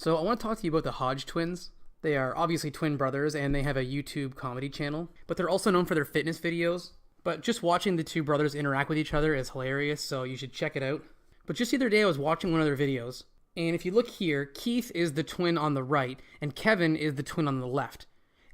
So I want to talk to you about the Hodge twins. They are obviously twin brothers and they have a YouTube comedy channel, but they're also known for their fitness videos. But just watching the two brothers interact with each other is hilarious, so you should check it out. But just the other day I was watching one of their videos, and if you look here, Keith is the twin on the right and Kevin is the twin on the left.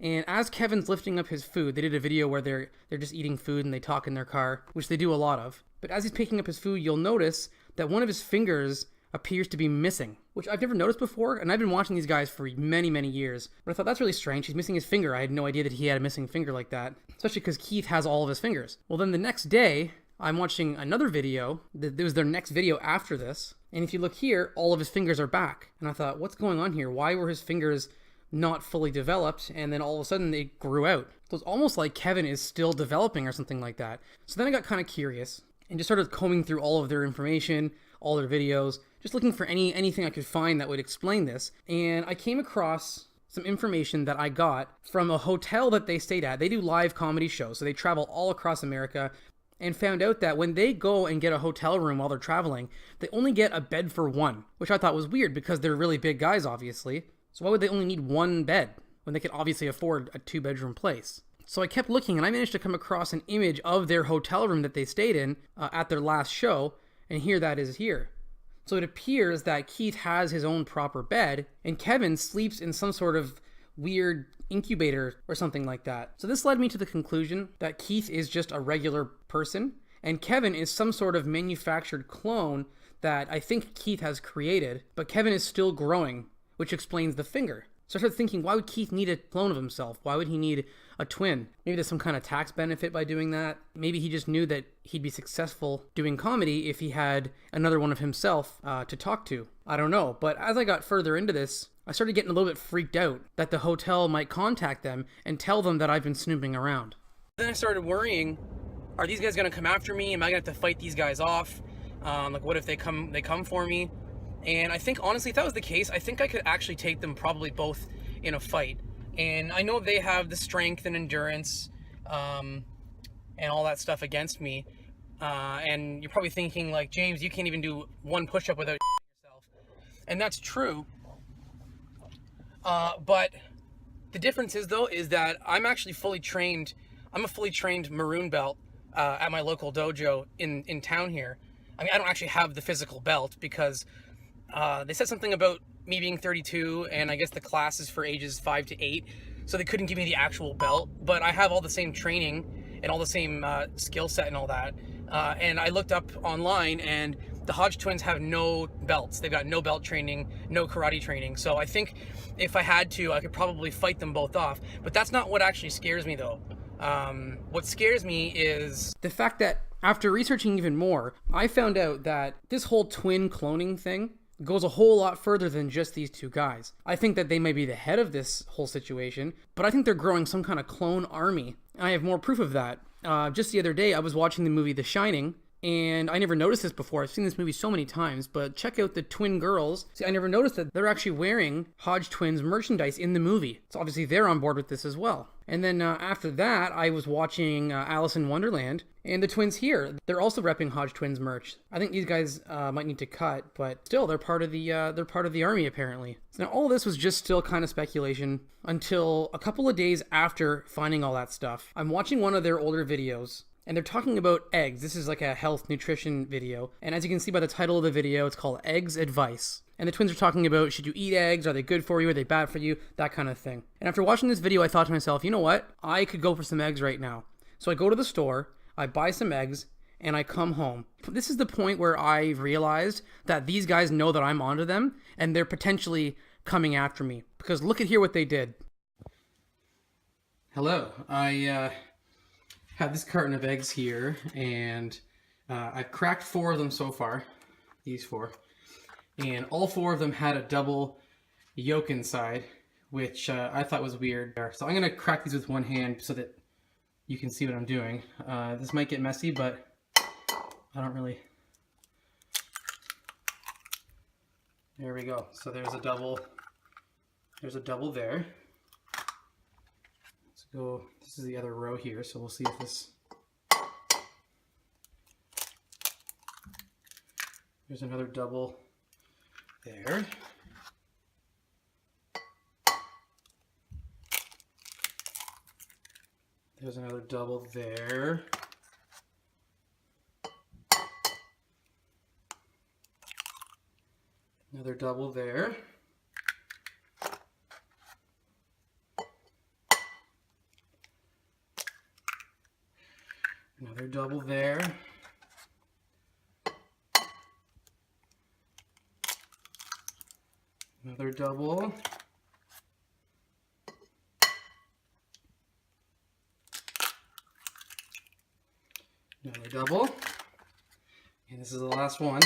And as Kevin's lifting up his food, they did a video where they're just eating food and they talk in their car, which they do a lot of. But as he's picking up his food, you'll notice that one of his fingers appears to be missing, which I've never noticed before, and I've been watching these guys for many, many years. But I thought, that's really strange. He's missing his finger. I had no idea that he had a missing finger like that, especially because Keith has all of his fingers. Well, then the next day, I'm watching another video. It was their next video after this, and if you look here, all of his fingers are back. And I thought, what's going on here? Why were his fingers not fully developed, and then all of a sudden they grew out? So it's almost like Kevin is still developing or something like that. So then I got kind of curious and just started combing through all of their information, all their videos, just looking for anything I could find that would explain this. And I came across some information that I got from a hotel that they stayed at. They do live comedy shows, so they travel all across America, and found out that when they go and get a hotel room while they're traveling, they only get a bed for one, which I thought was weird because they're really big guys, obviously. So why would they only need one bed when they could obviously afford a 2-bedroom place? So I kept looking, and I managed to come across an image of their hotel room that they stayed in at their last show, and here that is here. So it appears that Keith has his own proper bed, and Kevin sleeps in some sort of weird incubator or something like that. So this led me to the conclusion that Keith is just a regular person, and Kevin is some sort of manufactured clone that I think Keith has created, but Kevin is still growing, which explains the finger. So I started thinking, why would Keith need a clone of himself? Why would he need a twin? Maybe there's some kind of tax benefit by doing that. Maybe he just knew that he'd be successful doing comedy if he had another one of himself to talk to. I don't know. But as I got further into this, I started getting a little bit freaked out that the hotel might contact them and tell them that I've been snooping around. Then I started worrying, are these guys going to come after me? Am I going to have to fight these guys off? Like, what if they come for me? And I think, honestly, if that was the case, I think I could actually take them probably both in a fight. And I know they have the strength and endurance and all that stuff against me. And you're probably thinking, like, James, you can't even do one push-up without yourself. And that's true. But the difference is, though, is that I'm actually fully trained. I'm a fully trained maroon belt at my local dojo in town here. I mean, I don't actually have the physical belt because they said something about me being 32, and I guess the class is for ages 5 to 8, so they couldn't give me the actual belt, but I have all the same training and all the same skill set and all that. And I looked up online, and the Hodge twins have no belts. They've got no belt training, no karate training. So I think if I had to, I could probably fight them both off. But that's not what actually scares me, though. What scares me is the fact that after researching even more, I found out that this whole twin cloning thing goes a whole lot further than just these two guys. I think that they may be the head of this whole situation, but I think they're growing some kind of clone army. I have more proof of that. Just the other day, I was watching the movie The Shining, and I never noticed this before. I've seen this movie so many times, but check out the twin girls. See, I never noticed that they're actually wearing Hodge Twins merchandise in the movie. So obviously they're on board with this as well. And then after that, I was watching Alice in Wonderland, and the twins here, they're also repping Hodge Twins merch. I think these guys might need to cut, but still, they're part of the army apparently. So now all this was just still kind of speculation until a couple of days after finding all that stuff. I'm watching one of their older videos, and they're talking about eggs. This is like a health nutrition video, and as you can see by the title of the video, it's called Eggs Advice. And the twins are talking about, should you eat eggs? Are they good for you? Are they bad for you? That kind of thing. And after watching this video, I thought to myself, you know what? I could go for some eggs right now. So I go to the store, I buy some eggs, and I come home. This is the point where I realized that these guys know that I'm onto them, and they're potentially coming after me. Because look at here what they did. Hello. I have this carton of eggs here, and I've cracked 4 of them so far. These 4. And all 4 of them had a double yolk inside, which I thought was weird. So I'm going to crack these with one hand so that you can see what I'm doing. This might get messy, but I don't really... There we go. So there's a double there. Let's go, this is the other row here, so we'll see if this... There's another double there. There's another double there. Another double there. Another double there. Another double. Another double. And this is the last one.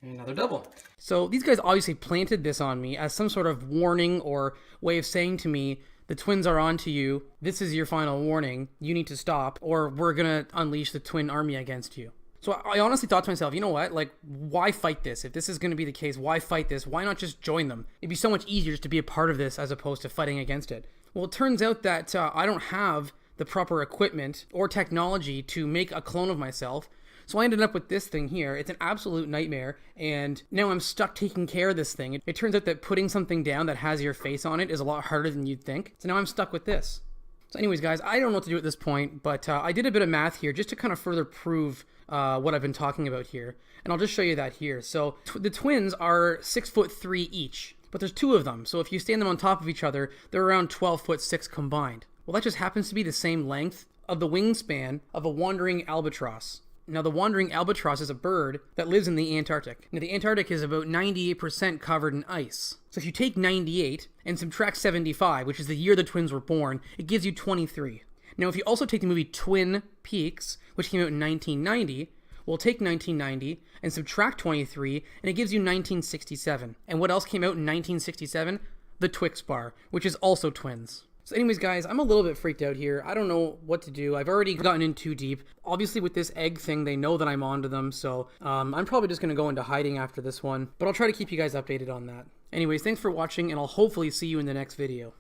And another double. So these guys obviously planted this on me as some sort of warning or way of saying to me, the twins are on to you. This is your final warning. You need to stop, or we're going to unleash the twin army against you. So I honestly thought to myself, you know what? Like, why fight this? If this is going to be the case, why fight this? Why not just join them? It'd be so much easier just to be a part of this as opposed to fighting against it. Well, it turns out that I don't have the proper equipment or technology to make a clone of myself. So I ended up with this thing here. It's an absolute nightmare, and now I'm stuck taking care of this thing. It turns out that putting something down that has your face on it is a lot harder than you'd think. So now I'm stuck with this. So anyways, guys, I don't know what to do at this point, but I did a bit of math here just to kind of further prove what I've been talking about here. And I'll just show you that here. So the twins are 6'3" each, but there's two of them. So if you stand them on top of each other, they're around 12'6" combined. Well, that just happens to be the same length of the wingspan of a wandering albatross. Now, the wandering albatross is a bird that lives in the Antarctic. Now, the Antarctic is about 98% covered in ice. So if you take 98 and subtract 75, which is the year the twins were born, it gives you 23. Now, if you also take the movie Twin Peaks, which came out in 1990, we'll take 1990 and subtract 23, and it gives you 1967. And what else came out in 1967? The Twix bar, which is also twins. So anyways, guys, I'm a little bit freaked out here. I don't know what to do. I've already gotten in too deep. Obviously, with this egg thing, they know that I'm onto them, so I'm probably just going to go into hiding after this one. But I'll try to keep you guys updated on that. Anyways, thanks for watching, and I'll hopefully see you in the next video.